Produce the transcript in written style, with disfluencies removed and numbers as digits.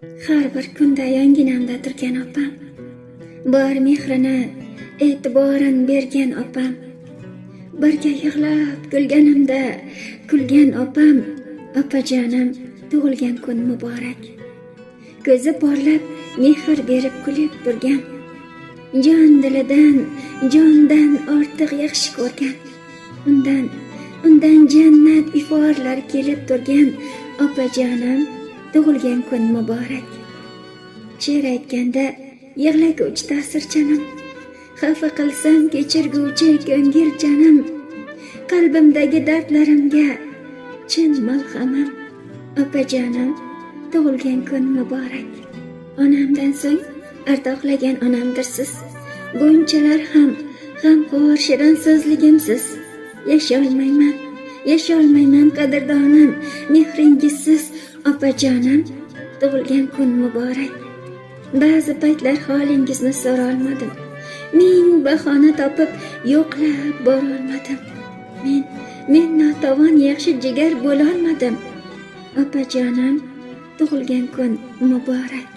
Har bir kunda yonginamda turgan opam, bor mehrini, e'tiborini bergan opam, birga yig'lab kulganimda kulgan opam, opajonim, tug'ilgan kun muborak. Ko'zi porlab mehr berib kulib turgan, jon dilidan, jondan ortiq yaxshi ko'rgan, undan jannat iforlari kelib turgan opajonim, tug'ilgan kun muborak. She'r aytganda yig'laguvchi ta'sirchanim, xafa qilsam kechirguvchi ko'ngilchanim, qalbimdagi dardlarimga chin malhamim, opajonim, tug'ilgan kun muborak. Onamdan so'ng ardoqlagan onamdirsiz, bunchalar ham g'amxo'r shirin so'zligimsiz. Yasholmayman qadrdonim, mehringizsiz, opajonim, tug'ilgan kun muborak. Ba'zi paytlar holingizni so'rolmadim, ming bahona topib yo'qlab borolmadim. Men notavon yaxshi jigar bo'lolmadim. Opajonim, tug'ilgan kun muborak.